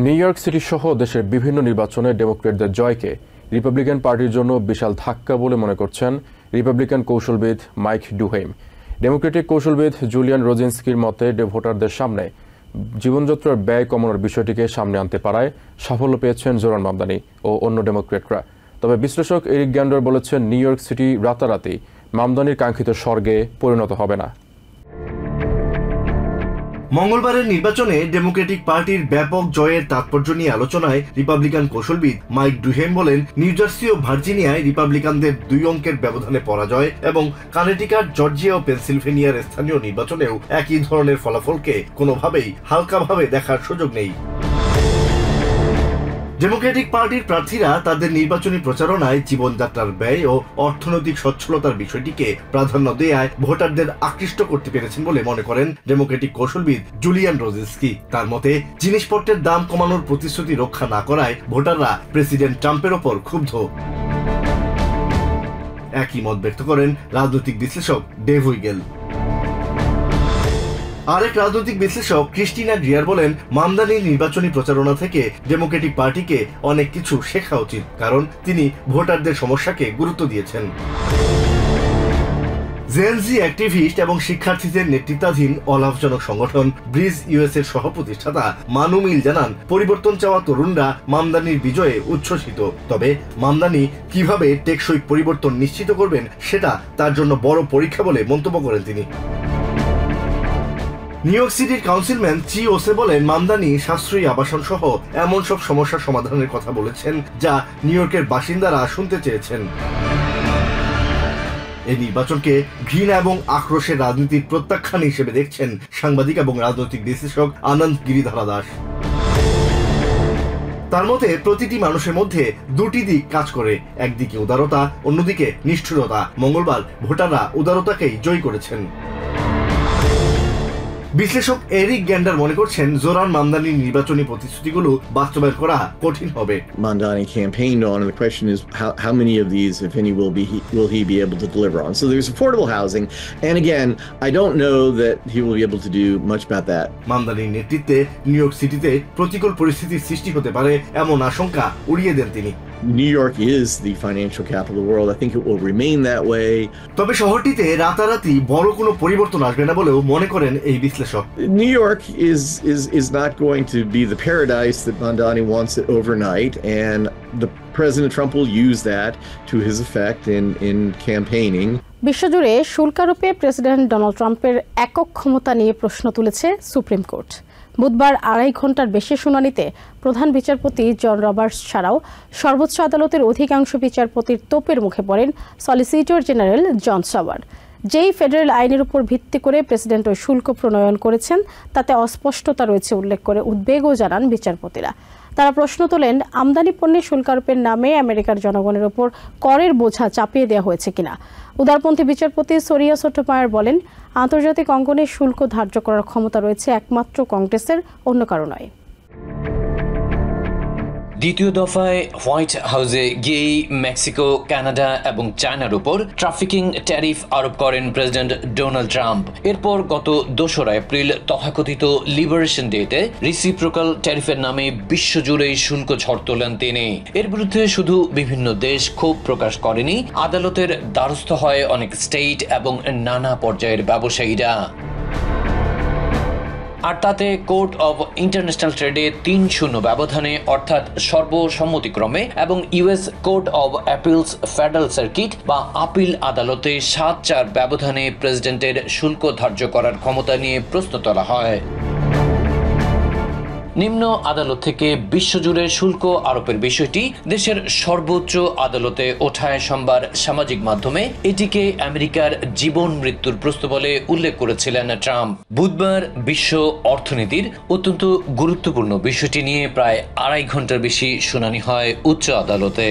New York city সহ দেশের বিভিন্ন নির্বাচনে ডেমোক্র্যাটদের জয়কে রিপাবলিকান পার্টির জন্য বিশাল ধাক্কা বলে মনে করছেন রিপাবলিকান কৌশলবিদ মাইক ডুহেইম। ডেমোক্রেটিক কৌশলবিদ জুলিয়ান রোজিনস্কির মতে ভোটারদের সামনে জীবনযাত্রার ব্যয় কমানোর বিষয়টিকে সামনে আনতে পারায় সাফল্য পেয়েছেন জোরান মামদানি ও অন্য ডেমোক্র্যাটরা। তবে বিশ্লেষক এরিক গ্যান্ডার বলেছেন, নিউ ইয়র্ক সিটি রাতারাতি মামদানির কাঙ্ক্ষিত স্বর্গে পরিণত হবে না। মঙ্গলবারের নির্বাচনে ডেমোক্রেটিক পার্টির ব্যাপক জয়ের তাৎপর্য নিয়ে আলোচনায় রিপাবলিকান কৌশলবিদ মাইক ডুহেইম বলেন, নিউ জার্সি ও ভার্জিনিয়ায় রিপাবলিকানদের 2 অঙ্কের ব্যবধানে পরাজয় এবং কানেটিকাট, জর্জিয়া ও পেনসিলভেনিয়ার স্থানীয় নির্বাচনেও একই ধরনের ফলাফলকে কোনোভাবেই হালকাভাবে দেখার সুযোগ নেই। ডেমোক্রেটিক পার্টির প্রার্থীরা তাদের নির্বাচনী প্রচারণায় জীবনযাত্রার ব্যয় ও অর্থনৈতিক সচ্ছলতার বিষয়টিকে প্রাধান্য দেয়ায় ভোটারদের আকৃষ্ট করতে পেরেছেন বলে মনে করেন ডেমোক্রেটিক কৌশলবিদ জুলিয়ান রোজিনস্কি। তার মতে, জিনিসপত্রের দাম কমানোর প্রতিশ্রুতি রক্ষা না করায় ভোটাররা প্রেসিডেন্ট ট্রাম্পের ওপর ক্ষুব্ধ। একই মত ব্যক্ত করেন রাজনৈতিক বিশ্লেষক ডেভ উইগেল। আরেক রাজনৈতিক বিশ্লেষক ক্রিস্টিনা গ্রিয়ার বলেন, মামদানির নির্বাচনী প্রচারণা থেকে ডেমোক্রেটিক পার্টিকে অনেক কিছু শেখা উচিত, কারণ তিনি ভোটারদের সমস্যাকে গুরুত্ব দিয়েছেন। জেনজি অ্যাক্টিভিস্ট এবং শিক্ষার্থীদের নেতৃত্বাধীন অলাভজনক সংগঠন ব্রিজ ইউএস এর সহপ্রতিষ্ঠাতা মানু মিল জানান, পরিবর্তন চাওয়া তরুণরা মামদানির বিজয়ে উচ্ছ্বসিত। তবে মামদানি কিভাবে টেকসই পরিবর্তন নিশ্চিত করবেন সেটা তার জন্য বড় পরীক্ষা বলে মন্তব্য করেন তিনি। নিউ ইয়র্ক সিটির কাউন্সিলম্যান চি ওসে বলেন, মামদানি সাশ্রয়ী আবাসন সহ এমন সব সমস্যার সমাধানের কথা বলেছেন যা নিউ ইয়র্কের বাসিন্দারা শুনতে চেয়েছেন। এই নির্বাচনকে ঘৃণা এবং আক্রোশের রাজনীতির প্রত্যাখ্যান হিসেবে দেখছেন সাংবাদিক এবং রাজনৈতিক বিশ্লেষক আনন্দ গিরিধরা দাস। তার মতে, প্রতিটি মানুষের মধ্যে 2টি দিক কাজ করে, একদিকে উদারতা, অন্যদিকে নিষ্ঠুরতা। মঙ্গলবার ভোটাররা উদারতাকেই জয় করেছেন। বিশ্লেষক এরিক গ্যান্ডার মনে করছেন, জোরান মামদানির নির্বাচনী প্রতিশ্রুতিগুলো বাস্তবায়ন করা কঠিন হবে। Mamdani campaigned on, and the question is how many of these, if any, will he be able to deliver on? So there's affordable housing, and again, I don't know that he will be able to do much about that. মামদানির নেতৃত্বে new York সিটিতে প্রতিকূল পরিস্থিতির সৃষ্টি হতে পারে এমন আশঙ্কা উড়িয়ে দেন তিনি। New York is the financial capital of the world. I think it will remain that way. তবে শহরটিতে রাতারাতি বড় কোনো পরিবর্তন আসবে না বলেও মনে করেন এই বিশ্লেষক। New York is not going to be the paradise that Mamdani wants it overnight, and the President Trump will use that to his effect in campaigning. বিশ্বজুড়ে শুল্ক আরোপে প্রেসিডেন্ট ডোনাল্ড ট্রাম্পের একক ক্ষমতা নিয়ে প্রশ্ন তুলেছে সুপ্রিম কোর্ট। বুধবার 2.5 ঘন্টার বেশি শুনানিতে প্রধান বিচারপতি জন রবার্টস ছাড়াও সর্বোচ্চ আদালতের অধিকাংশ বিচারপতির তোপের মুখে পড়েন সলিসিটর জেনারেল জন সাওয়ার। যেই ফেডারেল আইনের উপর ভিত্তি করে প্রেসিডেন্ট ওই শুল্ক প্রণয়ন করেছেন তাতে অস্পষ্টতা রয়েছে উল্লেখ করে উদ্বেগও জানান বিচারপতিরা। তারা প্রশ্ন তোলেন, আমদানি পণ্যে শুল্ক আরোপের নামে আমেরিকার জনগণের ওপর করের বোঝা চাপিয়ে দেওয়া হয়েছে কিনা। উদারপন্থী বিচারপতি সোরিয়া সোটোমায়ার বলেন, আন্তর্জাতিক অঙ্গনে শুল্ক ধার্য করার ক্ষমতা রয়েছে একমাত্র কংগ্রেসের, অন্য কারো নয়। দ্বিতীয় দফায় হোয়াইট হাউসে গিয়েই মেক্সিকো, কানাডা এবং চায়নার উপর ট্রাফিকিং ট্যারিফ আরোপ করেন প্রেসিডেন্ট ডোনাল্ড ট্রাম্প। এরপর গত 2 এপ্রিল তথাকথিত লিবারেশন ডেতে রিসিপ্রোকাল ট্যারিফের নামে বিশ্বজুড়েই শুল্ক ঝড় তোলেন তিনি। এর বিরুদ্ধে শুধু বিভিন্ন দেশ ক্ষোভ প্রকাশ করেনি, আদালতের দ্বারস্থ হয় অনেক স্টেট এবং নানা পর্যায়ের ব্যবসায়ীরা। আর তাতে কোর্ট অব ইন্টারন্যাশনাল ট্রেডে 3-0 ব্যবধানে অর্থাৎ সর্বসম্মতিক্রমে এবং US court of appeals federal circuit বা আপিল আদালতে 7-4 ব্যবধানে প্রেসিডেন্টের শুল্ক ধার্য করার ক্ষমতা নিয়ে প্রশ্ন তোলা হয়। নিম্ন আদালত থেকে বিশ্বজুড়ে শুল্ক আরোপের বিষয়টি দেশের সর্বোচ্চ আদালতে ওঠায় সোমবার সামাজিক মাধ্যমে এটিকে আমেরিকার জীবন মৃত্যুর প্রশ্ন বলে উল্লেখ করেছিলেন ট্রাম্প। বুধবার বিশ্ব অর্থনীতির অত্যন্ত গুরুত্বপূর্ণ বিষয়টি নিয়ে প্রায় 2.5 ঘন্টার বেশি শুনানি হয় উচ্চ আদালতে,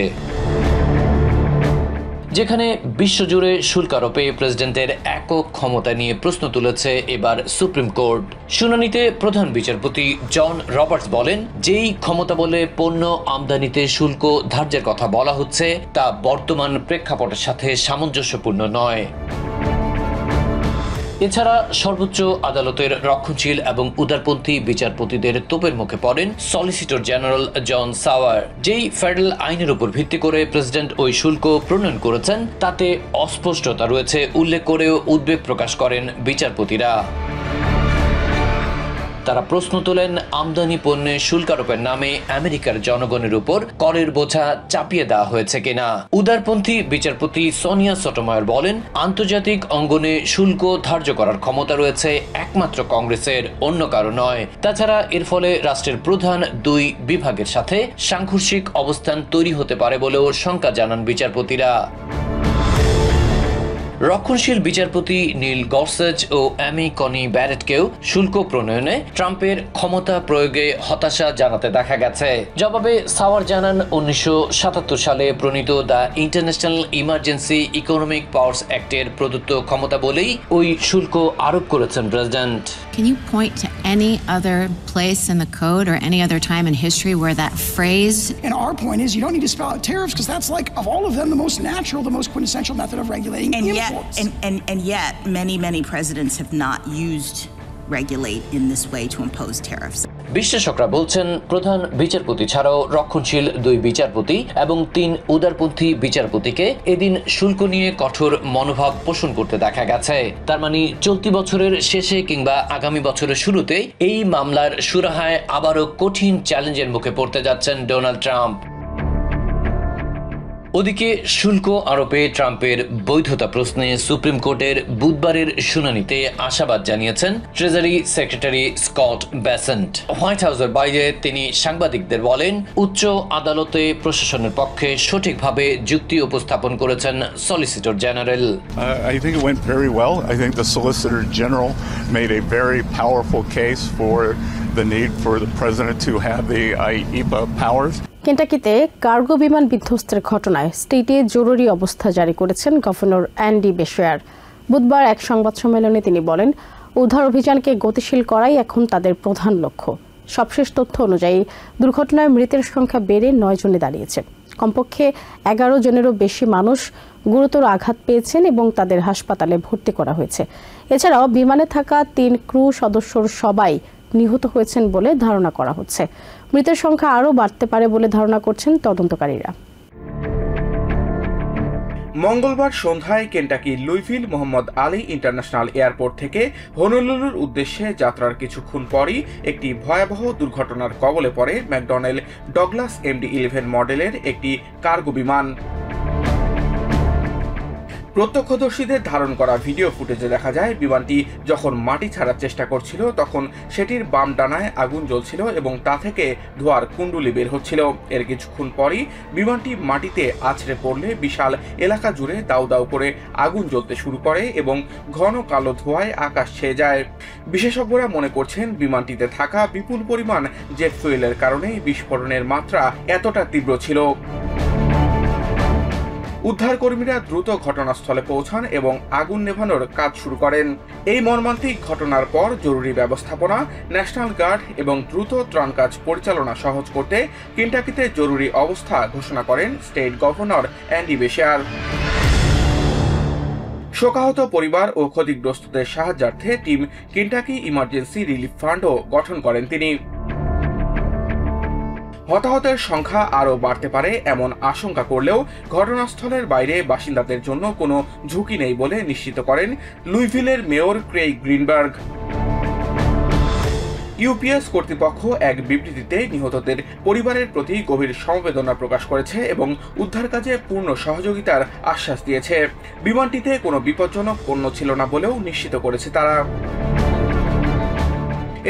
যেখানে বিশ্বজুড়ে শুল্ক আরোপে প্রেসিডেন্টের একক ক্ষমতা নিয়ে প্রশ্ন তুলেছে এবার সুপ্রিম কোর্ট। শুনানিতে প্রধান বিচারপতি জন রবার্টস বলেন, যেই ক্ষমতা বলে পণ্য আমদানিতে শুল্ক ধার্যের কথা বলা হচ্ছে তা বর্তমান প্রেক্ষাপটের সাথে সামঞ্জস্যপূর্ণ নয়। এছাড়া সর্বোচ্চ আদালতের রক্ষণশীল এবং উদারপন্থী বিচারপতিদের তোপের মুখে পড়েন সলিসিটর জেনারেল জন সাওয়ার। যেই ফেডারেল আইনের উপর ভিত্তি করে প্রেসিডেন্ট ওই শুল্ক প্রণয়ন করেছেন তাতে অস্পষ্টতা রয়েছে উল্লেখ করেও উদ্বেগ প্রকাশ করেন বিচারপতিরা। তারা প্রশ্ন তোলেন আমদানি পণ্যে শুল্ক আরোপের নামে আমেরিকার জনগণের উপর করের বোঝা চাপিয়ে দেওয়া হয়েছে কিনা। উদারপন্থী বিচারপতি সোনিয়া সোটোমায়ার বলেন, আন্তর্জাতিক অঙ্গনে শুল্ক ধার্য করার ক্ষমতা রয়েছে একমাত্র কংগ্রেসের, অন্য কারো নয়। তাছাড়া এর ফলে রাষ্ট্রের প্রধান দুই বিভাগের সাথে সাংঘর্ষিক অবস্থান তৈরি হতে পারে বলেও শঙ্কা জানান বিচারপতিরা। রক্ষণশীল বিচারপতি নীল গরসেজ ও অ্যামি কনি ব্যারেটকেও শুল্ক প্রণয়নে ট্রাম্পের ক্ষমতা প্রয়োগে হতাশা জানাতে দেখা গেছে। জবাবে সাওয়ার জানান, 1977 সালে প্রণীত the international emergency economic powers অ্যাক্টের প্রদত্ত ক্ষমতা বলেই ওই শুল্ক আরোপ করেছেন president. Can you point to any other place in the code or any other time in history where that phrase? And our point is you don't need to spell out tariffs because that's like, of all of them, the most natural, the most quintessential method of regulating imports. And yet many presidents have not used regulate in this way to impose tariffs. বিশ্লেষকরা বলছেন, প্রধান বিচারপতি ছাড়াও রক্ষণশীল দুই বিচারপতি এবং 3 উদারপন্থী বিচারপতিকে এদিন শুল্ক নিয়ে কঠোর মনোভাব পোষণ করতে দেখা গেছে। তার মানে চলতি বছরের শেষে কিংবা আগামী বছরের শুরুতে এই মামলার সুরাহায় আবারও কঠিন চ্যালেঞ্জের মুখে পড়তে যাচ্ছেন ডোনাল্ড ট্রাম্প। ওদিকে শুল্ক আরোপে ট্রাম্পের বৈধতা প্রশ্নে সুপ্রিম কোর্টের বুধবারের শুনানিতে আশাবাদ জানিয়েছেন treasury secretary Scott Bessent. White হাউসের বাইরে তিনি সাংবাদিকদের বলেন, উচ্চ আদালতে প্রশাসনের পক্ষে সঠিকভাবে যুক্তি উপস্থাপন করেছেন solicitor general. I think it went very well. I think the Solicitor General made a very powerful case for the need for the president to have the IEPA powers. কেন্টাকিতে কার্গো বিমান বিধ্বস্তের ঘটনায় স্টেটে জরুরি অবস্থা জারি করেছেন গভর্নর অ্যান্ডি বেশেয়ার। বুধবার এক সংবাদ সম্মেলনে তিনি বলেন, উদ্ধার অভিযানকে গতিশীল করাই এখন তাদের প্রধান লক্ষ্য। সবশেষ তথ্য অনুযায়ী দুর্ঘটনায় মৃতের সংখ্যা বেড়ে 9 জনে দাঁড়িয়েছে। কমপক্ষে 11 জনেরও বেশি মানুষ গুরুতর আঘাত পেয়েছেন এবং তাদের হাসপাতালে ভর্তি করা হয়েছে। এছাড়াও বিমানে থাকা 3 ক্রু সদস্যর সবাই নিহত হয়েছেন বলে ধারণা করা হচ্ছে। মৃতের সংখ্যা আরও বাড়তে পারে বলে ধারণা করছেন তদন্তকারীরা। মঙ্গলবার সন্ধ্যায় কেন্টাকি লুইভিল মোহাম্মদ আলী ইন্টারন্যাশনাল এয়ারপোর্ট থেকে হনুলুলুর উদ্দেশ্যে যাত্রার কিছুক্ষণ পরই একটি ভয়াবহ দুর্ঘটনার কবলে পড়ে ম্যাকডোনাল্ড ডগলাস MD-11 মডেলের একটি কার্গো বিমান। প্রত্যক্ষদর্শীদের ধারণ করা ভিডিও ফুটেজে দেখা যায়, বিমানটি যখন মাটি ছাড়ার চেষ্টা করছিল তখন সেটির বাম ডানায় আগুন জ্বলছিল এবং তা থেকে ধোঁয়ার কুণ্ডুলি বের হচ্ছিল। এর কিছুক্ষণ পরই বিমানটি মাটিতে আছড়ে পড়লে বিশাল এলাকা জুড়ে দাউ দাউ করে আগুন জ্বলতে শুরু করে এবং ঘন কালো ধোঁয়ায় আকাশ ছেয়ে যায়। বিশেষজ্ঞরা মনে করছেন, বিমানটিতে থাকা বিপুল পরিমাণ জেট ফুয়েলের কারণে বিস্ফোরণের মাত্রা এতটা তীব্র ছিল। উদ্ধারকর্মীরা দ্রুত ঘটনাস্থলে পৌঁছান এবং আগুন নেভানোর কাজ শুরু করেন। এই মর্মান্তিক ঘটনার পর জরুরি ব্যবস্থাপনা, ন্যাশনাল গার্ড এবং দ্রুত ত্রাণ কাজ পরিচালনা সহজ করতে কেন্টাকিতে জরুরি অবস্থা ঘোষণা করেন স্টেট গভর্নর অ্যান্ডি বেশেয়ার। শোকাহত পরিবার ও ক্ষতিগ্রস্তদের সাহায্যার্থে টিম কেন্টাকি ইমার্জেন্সি রিলিফ ফান্ডও গঠন করেন তিনি। হতাহতের সংখ্যা আরও বাড়তে পারে এমন আশঙ্কা করলেও ঘটনাস্থলের বাইরে বাসিন্দাদের জন্য কোনো ঝুঁকি নেই বলে নিশ্চিত করেন লুইভিলের মেয়র ক্রেইগ গ্রিনবার্গ। ইউপিএস কর্তৃপক্ষ এক বিবৃতিতে নিহতদের পরিবারের প্রতি গভীর সমবেদনা প্রকাশ করেছে এবং উদ্ধার কাজে পূর্ণ সহযোগিতার আশ্বাস দিয়েছে। বিমানটিতে কোনো বিপজ্জনক পণ্য ছিল না বলেও নিশ্চিত করেছে তারা।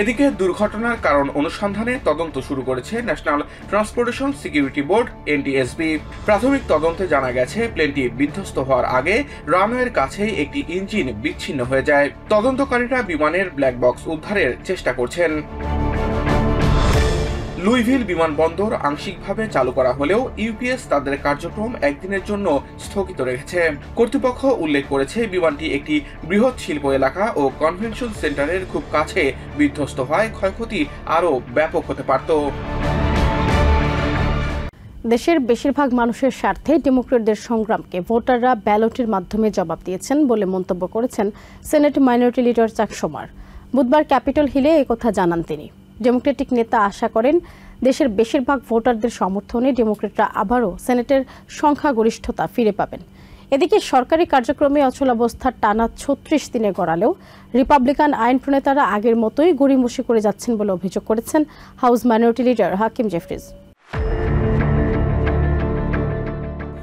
এদিকে দুর্ঘটনার কারণ অনুসন্ধানে তদন্ত শুরু করেছে national transportation security board NTSB। প্রাথমিক তদন্তে জানা গেছে, প্লেনটি বিধ্বস্ত হওয়ার আগে রানওয়ের কাছেই একটি ইঞ্জিন বিচ্ছিন্ন হয়ে যায়। তদন্তকারীরা বিমানের ব্ল্যাক বক্স উদ্ধারের চেষ্টা করছেন। লুইভিল বিমানবন্দর আংশিকভাবে চালু করা হলেও ইউপিএস তাদের কার্যক্রম একদিনের জন্য স্থগিত রেখেছে। কর্তৃপক্ষ উল্লেখ করেছে, বিমানটি একটি বৃহৎ শিল্প এলাকা ও কনভেনশন সেন্টারের খুব কাছে বিধ্বস্ত হয় ক্ষয়ক্ষতি আরও ব্যাপক হতে পারত। দেশের বেশিরভাগ মানুষের স্বার্থে ডেমোক্রেটদের সংগ্রামকে ভোটাররা ব্যালটের মাধ্যমে জবাব দিয়েছেন বলে মন্তব্য করেছেন সিনেট মাইনরিটি লিডার চাক শুমার। বুধবার ক্যাপিটল হিলে একথা জানান তিনি। ডেমোক্রেটিক নেতা আশা করেন দেশের বেশিরভাগ ভোটারদের সমর্থনে ডেমোক্রেটরা আবারও সেনেটের সংখ্যাগরিষ্ঠতা ফিরে পাবেন। এদিকে সরকারি কার্যক্রমে অচলাবস্থার টানা ৩৬ দিনে গড়ালেও রিপাবলিকান আইন প্রণেতারা আগের মতোই গড়িমসি করে যাচ্ছেন বলে অভিযোগ করেছেন house minority leader Hakeem Jeffries.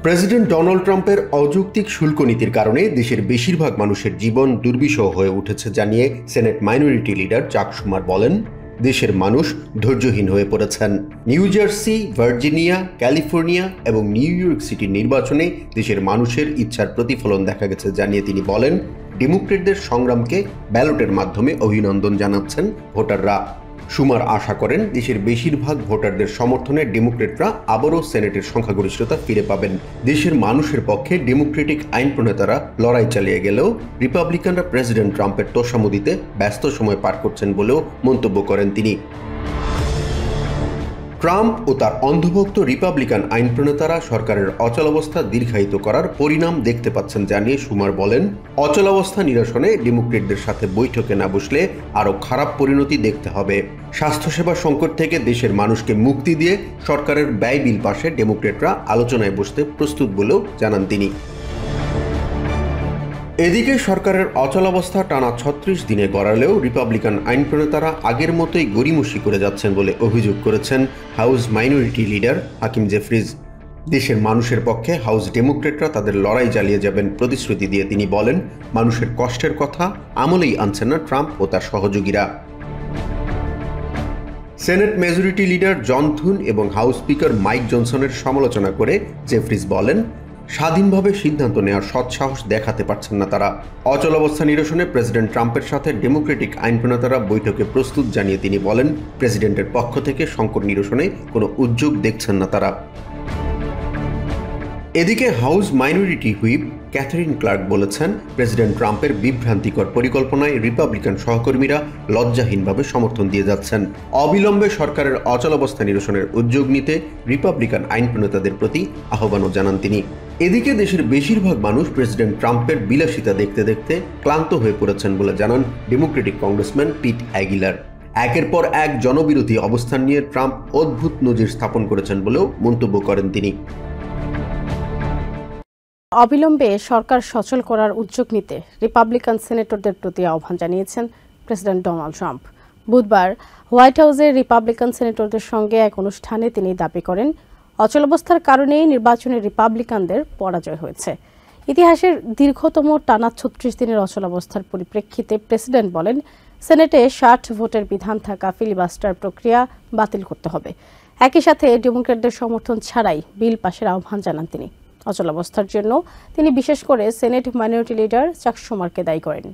President Donald ট্রাম্পের অযৌক্তিক শুল্ক নীতির কারণে দেশের বেশিরভাগ মানুষের জীবন দুর্বিষহ হয়ে উঠেছে জানিয়ে সেনেট মাইনরিটি লিডার চাক শুমার বলেন, দেশের মানুষ ধৈর্যহীন হয়ে পড়েছেন। নিউ জার্সি, ভার্জিনিয়া, ক্যালিফোর্নিয়া এবং নিউ ইয়র্ক সিটির নির্বাচনে দেশের মানুষের ইচ্ছার প্রতিফলন দেখা গেছে জানিয়ে তিনি বলেন, ডেমোক্রেটদের সংগ্রামকে ব্যালটের মাধ্যমে অভিনন্দন জানাচ্ছেন ভোটাররা। শুমার আশা করেন দেশের বেশিরভাগ ভোটারদের সমর্থনে ডেমোক্রেটরা আবারও সেনেটের সংখ্যাগরিষ্ঠতা ফিরে পাবেন। দেশের মানুষের পক্ষে ডেমোক্রেটিক আইন প্রণেতারা লড়াই চালিয়ে গেলেও রিপাবলিকানরা প্রেসিডেন্ট ট্রাম্পের তোষামোদীতে ব্যস্ত সময় পার করছেন বলেও মন্তব্য করেন তিনি। ট্রাম্প ও তার অন্ধভক্ত রিপাবলিকান আইন প্রণেতারা সরকারের অচলাবস্থা দীর্ঘায়িত করার পরিণাম দেখতে পাচ্ছেন জানিয়ে শুমার বলেন, অচলাবস্থা নিরসনে ডেমোক্রেটদের সাথে বৈঠকে না বসলে আরও খারাপ পরিণতি দেখতে হবে। স্বাস্থ্যসেবা সংকট থেকে দেশের মানুষকে মুক্তি দিয়ে সরকারের ব্যয় বিল পাশে ডেমোক্রেটরা আলোচনায় বসতে প্রস্তুত বলেও জানান তিনি। এদিকে সরকারের অচলাবস্থা টানা ৩৬ দিনে গড়ালেও রিপাবলিকান আইন প্রণেতারা আগের মতোই গড়িমসি করে যাচ্ছেন বলে অভিযোগ করেছেন হাউস মাইনরিটি লিডার হাকিম জেফরিজ। দেশের মানুষের পক্ষে হাউস ডেমোক্রেটরা তাদের লড়াই চালিয়ে যাবেন প্রতিশ্রুতি দিয়ে তিনি বলেন, মানুষের কষ্টের কথা আমলেই আনছেন না ট্রাম্প ও তার সহযোগীরা। সেনেট মেজরিটি লিডার জন থুন এবং হাউস স্পিকার মাইক জনসনের সমালোচনা করে জেফরিজ বলেন, স্বাধীনভাবে সিদ্ধান্ত নেওয়ার সৎসাহস দেখাতে পারছেন না তারা। অচলাবস্থা নিরসনে প্রেসিডেন্ট ট্রাম্পের সাথে ডেমোক্রেটিক আইন প্রণেতারা বৈঠকে প্রস্তুত জানিয়ে তিনি বলেন, প্রেসিডেন্টের পক্ষ থেকে সংকট নিরসনে কোনো উদ্যোগ দেখছেন না তারা। এদিকে house minority whip Catherine Clark বলেছেন, প্রেসিডেন্ট ট্রাম্পের বিভ্রান্তিকর পরিকল্পনায় রিপাবলিকান সহকর্মীরা লজ্জাহীনভাবে সমর্থন দিয়ে যাচ্ছেন। অবিলম্বে সরকারের অচলাবস্থা নিরসনের উদ্যোগ নিতে রিপাবলিকান আইন প্রণেতাদের প্রতি আহ্বানও জানান তিনি। এদিকে দেশের বেশিরভাগ মানুষ প্রেসিডেন্ট ট্রাম্পের বিলাসিতা দেখতে দেখতে ক্লান্ত হয়ে পড়েছেন বলে জানান ডেমোক্রেটিক কংগ্রেসম্যান পিট অ্যাগিলার। একের পর এক জনবিরোধী অবস্থান নিয়ে ট্রাম্প অদ্ভুত নজির স্থাপন করেছেন বলেও মন্তব্য করেন তিনি। অবিলম্বে সরকার সচল করার উদ্যোগ নিতে রিপাবলিকান সেনেটরদের প্রতি আহ্বান জানিয়েছেন প্রেসিডেন্ট ডোনাল্ড ট্রাম্প। বুধবার হোয়াইট হাউসে রিপাবলিকান সেনেটরদের সঙ্গে এক অনুষ্ঠানে তিনি দাবি করেন, অচলাবস্থার কারণেই নির্বাচনে রিপাবলিকানদের পরাজয় হয়েছে। ইতিহাসের দীর্ঘতম টানা ৩৬ দিনের অচলাবস্থার পরিপ্রেক্ষিতে প্রেসিডেন্ট বলেন, সেনেটে ৬০ ভোটের বিধান থাকা ফিলিবাস্টার প্রক্রিয়া বাতিল করতে হবে। একই সাথে ডেমোক্রেটদের সমর্থন ছাড়াই বিল পাশের আহ্বান জানান তিনি। অচলাবস্থার জন্য তিনি বিশেষ করে সেনেট মাইনরিটি লিডার চাক শুমারকে দায়ী করেন।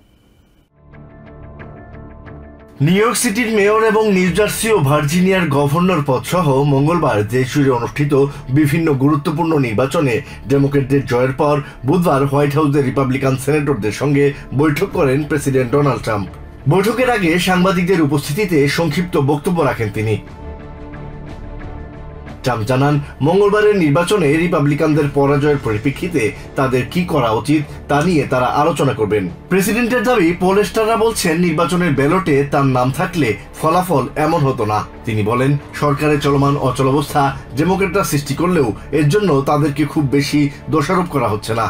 নিউ ইয়র্ক সিটির মেয়র এবং নিউ জার্সি ও ভার্জিনিয়ার গভর্নর পদ সহ মঙ্গলবার দেশজুড়ে অনুষ্ঠিত বিভিন্ন গুরুত্বপূর্ণ নির্বাচনে ডেমোক্রেটদের জয়ের পর বুধবার হোয়াইট হাউসে রিপাবলিকান সেনেটরদের সঙ্গে বৈঠক করেন প্রেসিডেন্ট ডোনাল্ড ট্রাম্প। বৈঠকের আগে সাংবাদিকদের উপস্থিতিতে সংক্ষিপ্ত বক্তব্য রাখেন তিনি। ট্রাম্প জানান, মঙ্গলবারের নির্বাচনে রিপাবলিকানদের পরাজয়ের পরিপ্রেক্ষিতে তাদের কি করা উচিত তা নিয়ে তারা আলোচনা করবেন। প্রেসিডেন্টের দাবি, পোলস্টাররা বলছেন নির্বাচনের ব্যালটে তার নাম থাকলে ফলাফল এমন হতো না। তিনি বলেন, সরকারের চলমান অচলাবস্থা ডেমোক্রেটরা সৃষ্টি করলেও এর জন্য তাদেরকে খুব বেশি দোষারোপ করা হচ্ছে না।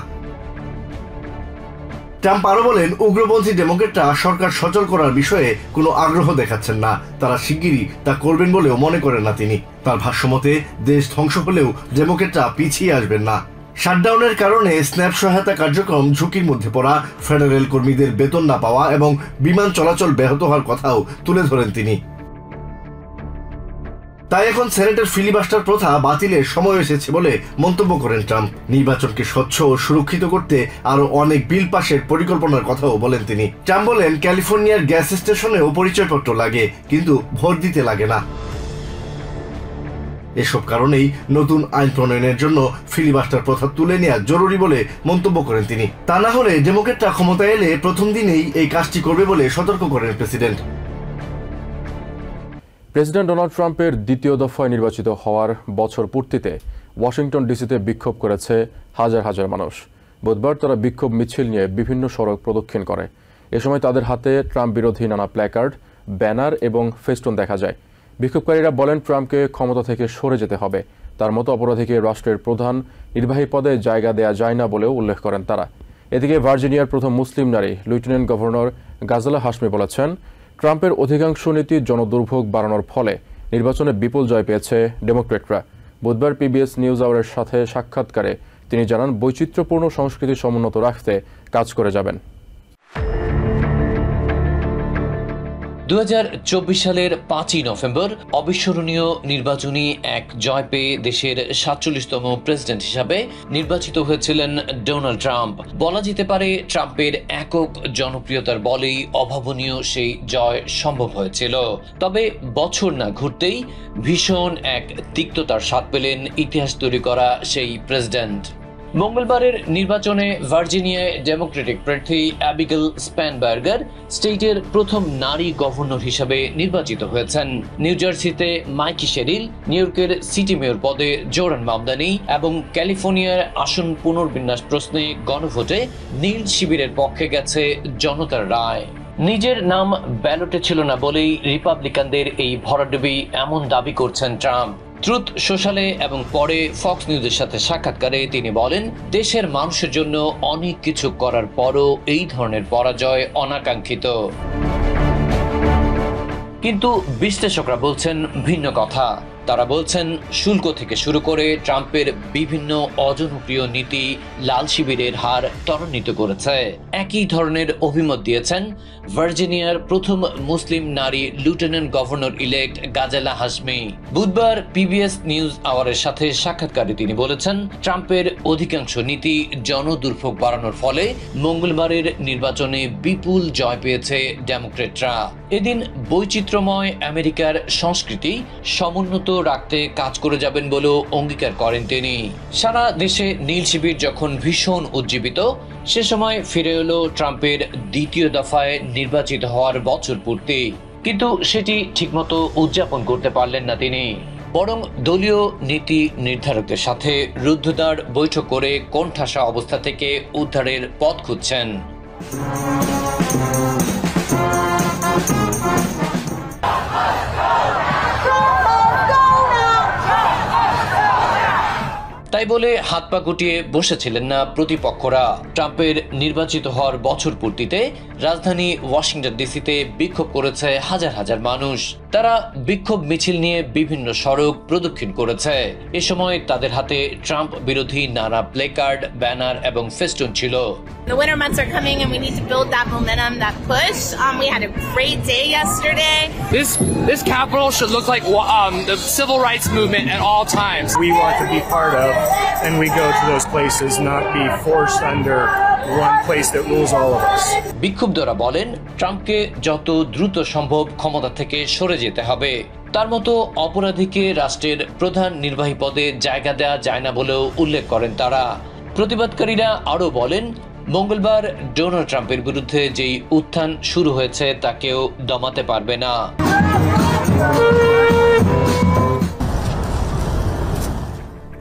ট্রাম্প আরও বলেন, উগ্রপন্থী ডেমোক্রেটরা সরকার সচল করার বিষয়ে কোনো আগ্রহ দেখাচ্ছেন না। তারা শিগগিরই তা করবেন বলেও মনে করেন না তিনি। তার ভাষ্যমতে, দেশ ধ্বংস হলেও ডেমোক্রেটরা পিছিয়ে আসবেন না। শাটডাউনের কারণে স্ন্যাপ সহায়তা কার্যক্রম ঝুঁকির মধ্যে পড়া, ফেডারেল কর্মীদের বেতন না পাওয়া এবং বিমান চলাচল ব্যাহত হওয়ার কথাও তুলে ধরেন তিনি। তাই এখন সেনেটের ফিলিবাস্টার প্রথা বাতিলের সময় এসেছে বলে মন্তব্য করেন ট্রাম্প। নির্বাচনকে স্বচ্ছ ও সুরক্ষিত করতে আরো অনেক বিল পাশের পরিকল্পনার কথাও বলেন তিনি। ট্রাম্প বলেন, ক্যালিফোর্নিয়ার গ্যাস স্টেশনেও পরিচয়পত্র লাগে, কিন্তু ভোট দিতে লাগে না। এসব কারণেই নতুন আইন প্রণয়নের জন্য ফিলিবাস্টার প্রথা তুলে নেওয়া জরুরি বলে মন্তব্য করেন তিনি। তা না হলে ডেমোক্রেটরা ক্ষমতায় এলে প্রথম দিনেই এই কাজটি করবে বলে সতর্ক করেন প্রেসিডেন্ট। প্রেসিডেন্ট ডোনাল্ড ট্রাম্পের দ্বিতীয় দফায় নির্বাচিত হওয়ার বছর পূর্তিতে ওয়াশিংটন ডিসিতে বিক্ষোভ করেছে হাজার হাজার মানুষ। বুধবার তারা বিক্ষোভ মিছিল নিয়ে বিভিন্ন সড়ক প্রদক্ষিণ করে। এ সময় তাদের হাতে ট্রাম্প বিরোধী নানা প্ল্যাকার্ড, ব্যানার এবং ফেস্টুন দেখা যায়। বিক্ষোভকারীরা বলেন ট্রাম্পকে ক্ষমতা থেকে সরে যেতে হবে, তার মতো অপরাধীকে রাষ্ট্রের প্রধান নির্বাহী পদে জায়গা দেয়া যায় না বলেও উল্লেখ করেন তারা। এদিকে ভার্জিনিয়ার প্রথম মুসলিম নারী লেফটেন্যান্ট গভর্নর গাজালা হাশমি বলেছেন, ট্রাম্পের অধিকাংশ নীতি জনদুর্ভোগ বাড়ানোর ফলে নির্বাচনে বিপুল জয় পেয়েছে ডেমোক্রেটরা। বুধবার পিবিএস নিউজ আওয়ারের সাথে সাক্ষাৎকারে তিনি জানান, বৈচিত্র্যপূর্ণ সংস্কৃতি সমুন্নত রাখতে কাজ করে যাবেন। 2024 সালের 5ই নভেম্বর অবিস্মরণীয় নির্বাচনী এক জয় পেয়ে দেশের 47তম প্রেসিডেন্ট হিসাবে নির্বাচিত হয়েছিলেন ডোনাল্ড ট্রাম্প। বলা যেতে পারে ট্রাম্পের একক জনপ্রিয়তার বলেই অভাবনীয় সেই জয় সম্ভব হয়েছিল। তবে বছর না ঘুরতেই ভীষণ এক তিক্ততার স্বাদ পেলেন ইতিহাস তৈরি করা সেই প্রেসিডেন্ট। মঙ্গলবারের নির্বাচনে ভার্জিনিয়ায় ডেমোক্রেটিক প্রার্থী অ্যাবিগেল স্প্যানবার্গার স্টেটের প্রথম নারী গভর্নর হিসেবে নির্বাচিত হয়েছেন। নিউ জার্সিতে মাইকি শেরিল, নিউ ইয়র্কের সিটি মেয়র পদে জোরান মামদানি এবং ক্যালিফোর্নিয়ার আসন পুনর্বিন্যাস প্রশ্নে গণভোটে নীল শিবিরের পক্ষে গেছে জনতার রায়। নিজের নাম ব্যালটে ছিল না বলেই রিপাবলিকানদের এই ভরাডুবি এমন দাবি করছেন ট্রাম্প। ট্রুথ সোশ্যালে এবং পরে ফক্স নিউজের সাথে সাক্ষাৎকারে তিনি বলেন, দেশের মানুষের জন্য অনেক কিছু করার পরও এই ধরনের পরাজয় অনাকাঙ্ক্ষিত। কিন্তু বিশ্লেষকরা বলছেন ভিন্ন কথা। তারা বলছেন, শুল্ক থেকে শুরু করে ট্রাম্পের বিভিন্ন অজনপ্রিয় নীতি লাল শিবিরের হার ত্বরান্বিত করেছে। একই ধরনের অভিমত দিয়েছেন ভার্জিনিয়ার প্রথম মুসলিম নারী lieutenant governor elect Ghazala Hashmi. বুধবার পিবিএস নিউজ আওয়ারের সাথে সাক্ষাৎকারে তিনি বলেছেন, ট্রাম্পের অধিকাংশ নীতি জনদুর্ভোগ বাড়ানোর ফলে মঙ্গলবারের নির্বাচনে বিপুল জয় পেয়েছে ডেমোক্রেটরা। এদিন বৈচিত্র্যময় আমেরিকার সংস্কৃতি সমুন্নত রাখতে কাজ করে যাবেন বলেও অঙ্গীকার করেন তিনি। সারা দেশে নীল শিবির যখন ভীষণ উজ্জীবিত, সে সময় ফিরে এলো ট্রাম্পের দ্বিতীয় দফায় নির্বাচিত হওয়ার বছর পূর্তি। কিন্তু সেটি ঠিকমতো উদযাপন করতে পারলেন না তিনি, বরং দলীয় নীতি নির্ধারকদের সাথে রুদ্ধদ্বার বৈঠক করে কোণঠাসা অবস্থা থেকে উদ্ধারের পথ খুঁজছেন। তাই বলে হাত পা গুটিয়ে বসেছিলেন না প্রতিপক্ষরা। ট্রাম্পের নির্বাচিত হওয়ার বছর পূর্তিতে রাজধানী ওয়াশিংটন ডিসিতে বিক্ষোভ করেছে হাজার হাজার মানুষ। তারা বিক্ষোভ মিছিল নিয়ে বিভিন্ন সড়ক প্রদক্ষিণ করেছে। এ সময় তাদের হাতে ট্রাম্প বিরোধী নানা প্লেকার্ড, ব্যানার এবং ফেস্টুন ছিল। The winter months are coming and we need to build that momentum, that push. We had a great day yesterday. This capital should look like the civil rights movement at all times. We want to be part of, and we go to those places, not be forced under one place that rules all of us. বিক্ষুব্ধরা বলেন, ট্রাম্পকে যত দ্রুত সম্ভব ক্ষমতা থেকে সরে যেতে হবে। তার মতো অপরাধীকে রাষ্ট্রের প্রধান নির্বাহী পদে জায়গা দেওয়া যায় না বলেও উল্লেখ করেন তারা। প্রতিবাদকারীরা আরও বলেন, মঙ্গলবার ডোনাল্ড ট্রাম্পের বিরুদ্ধে যেই উত্থান শুরু হয়েছে তা কেউ দমাতে পারবে না।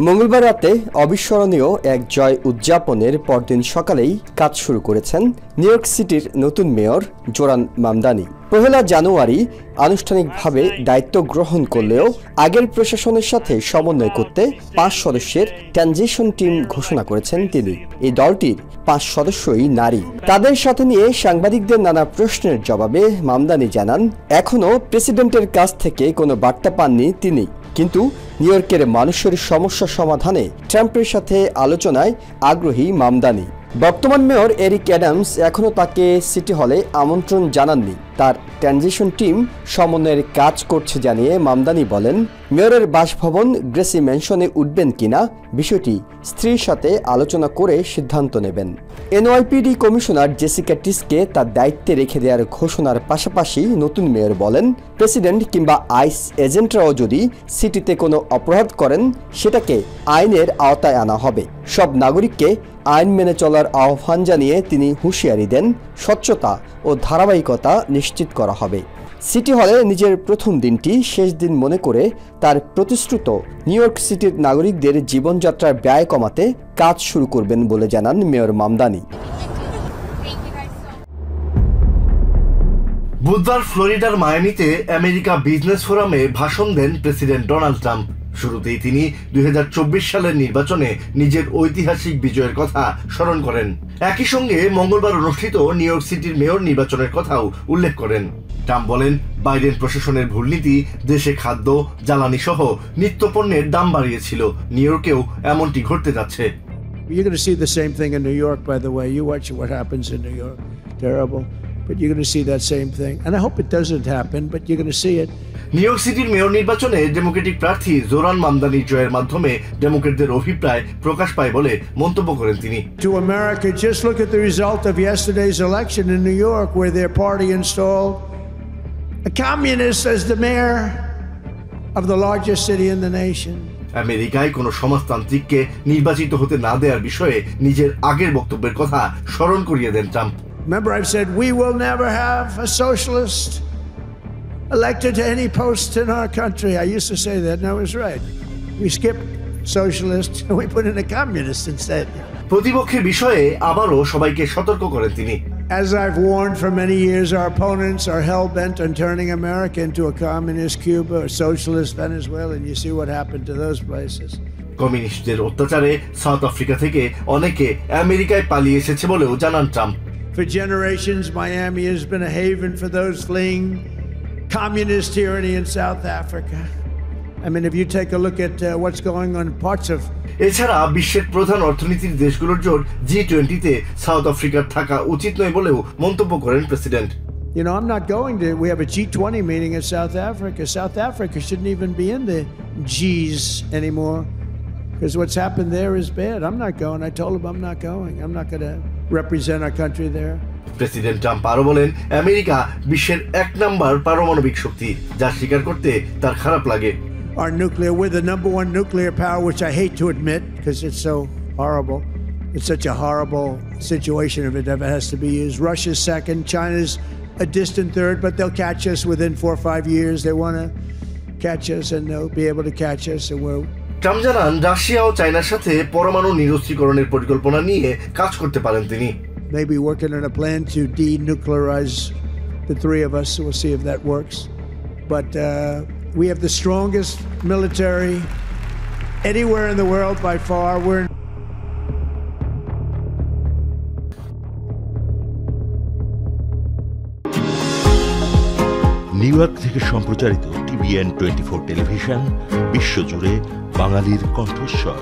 মঙ্গলবার রাতে অবিস্মরণীয় এক জয় উদযাপনের পরদিন সকালেই কাজ শুরু করেছেন নিউ ইয়র্ক সিটির নতুন মেয়র জোরান মামদানি। 1 জানুয়ারি আনুষ্ঠানিকভাবে দায়িত্ব গ্রহণ করলেও আগের প্রশাসনের সাথে সমন্বয় করতে 5 সদস্যের ট্রানজিশন টিম ঘোষণা করেছেন তিনি। এই দলটির 5 সদস্যই নারী। তাদের সাথে নিয়ে সাংবাদিকদের নানা প্রশ্নের জবাবে মামদানি জানান, এখনও প্রেসিডেন্টের কাছ থেকে কোনো বার্তা পাননি তিনি, কিন্তু নিউ ইয়র্কের মানুষের সমস্যা সমাধানে ট্রাম্পের সাথে আলোচনায় আগ্রহী মামদানি। বর্তমান মেয়র এরিক অ্যাডামস এখনও তাকে সিটি হলে আমন্ত্রণ জানাননি। তার ট্রানজিশন টিম সমন্বয়ের কাজ করছে জানিয়ে মামদানি বলেন, মেয়রের বাসভবন গ্রেসি ম্যানশনে উঠবেন কিনা বিষয়টি স্ত্রীর সাথে আলোচনা করে সিদ্ধান্ত নেবেন। এনওয়াইপিডি কমিশনার জেসিকা টিসকে তার দায়িত্বে রেখে দেওয়ার ঘোষণার পাশাপাশি নতুন মেয়র বলেন, প্রেসিডেন্ট কিংবা আইস এজেন্টরাও যদি সিটিতে কোনো অপরাধ করেন সেটাকে আইনের আওতায় আনা হবে। সব নাগরিককে আইন মেনে চলার আহ্বান জানিয়ে তিনি হুঁশিয়ারি দেন, স্বচ্ছতা ও ধারাবাহিকতা নিশ্চিত করা হবে। সিটি হলে নিজের প্রথম দিনটি শেষ দিন মনে করে তার প্রতিশ্রুত নিউ ইয়র্ক সিটির নাগরিকদের জীবনযাত্রার ব্যয় কমাতে কাজ শুরু করবেন বলে জানান মেয়র মামদানি। বুধবার ফ্লোরিডার মায়ামিতে আমেরিকা বিজনেস ফোরামে ভাষণ দেন প্রেসিডেন্ট ডোনাল্ড ট্রাম্প। শুরুতেই তিনি 2024 সালের নির্বাচনে নিজের ঐতিহাসিক বিজয়ের কথা স্মরণ করেন। একই সঙ্গে মঙ্গলবার অনুষ্ঠিত নিউ ইয়র্ক সিটির মেয়র নির্বাচনের কথাও উল্লেখ করেন। ট্রাম্প বলেন, বাইডেন প্রশাসনের ভুল নীতি দেশে খাদ্য, জ্বালানি সহ নিত্যপণ্যের দাম বাড়িয়েছিল। নিউ ইয়র্কেও এমনটি ঘটতে যাচ্ছে। You're going to see the same thing in New York, by the way. You watch what happens in New York. Terrible. But you're going to see that same thing. And I hope it doesn't happen, but you're going to see it. New York সিটির mayor নির্বাচনে Democratic প্রার্থী Zoran মামদানির জয়ের মাধ্যমে ডেমোক্রেটদের অভিপ্রায় প্রকাশ পায় বলে মন্তব্য করেন তিনি। To America, just look at the result of yesterday's election in New York, where their party installed a communist as the mayor of the largest city in the nation. আমেরিকায় কোনো সমাজতান্ত্রিককে নির্বাচিত হতে না দেওয়ার বিষয়ে নিজের আগের বক্তব্যের কথা স্মরণ করিয়ে দেন Trump. Remember, I've said we will never have a socialist elected to any post in our country. I used to say that, and I was right. We skipped socialist and we put in a communist instead. প্রতিপক্ষের বিষয়ে আবারও সবাইকে সতর্ক করেন তিনি। As I've warned for many years, our opponents are hell-bent on turning America into a communist Cuba or socialist Venezuela, and you see what happened to those places. কমিউনিস্টদের অত্যাচারে south Africa থেকে অনেকে আমেরিকায় পালিয়ে এসেছে বলেও জানান Trump. For generations, Miami has been a haven for those fleeing communist tyranny in South Africa. I mean, if you take a look at what's going on in parts of... এছাড়া বিশ্বের প্রধান অর্থনীতির দেশগুলোর জোট G20-তে সাউথ আফ্রিকার থাকা উচিত নয় বলেও মন্তব্য করেন president. You know, I'm not going to... We have a G20 meeting in South Africa. South Africa shouldn't even be in the Gs anymore because what's happened there is bad. I'm not going. I told him I'm not going. I'm not going to represent our country there. President Trump আরও বলেন, America বিশ্বের 1 নম্বর পারমাণবিক শক্তি, যা স্বীকার করতে তার খারাপ লাগে। Our nuclear, we're the #1 nuclear power, which I hate to admit because it's so horrible. It's such a horrible situation if it ever has to be used. Russia's second, China's a distant third, but they'll catch us within 4 or 5 years. They want to catch us and they'll be able to catch us and we'll... Trump জানান, Russia ও চায়নার সাথে পরমাণু নিরস্ত্রীকরণের পরিকল্পনা নিয়ে কাজ করতে পারেন তিনি। Maybe working on a plan to denuclearize the three of us, so we'll see if that works. But we have the strongest military anywhere in the world by far. We're new York থেকে সম্প্রচারিত TVN 24 television বিশ্বজুড়ে বাঙালির কণ্ঠস্বর।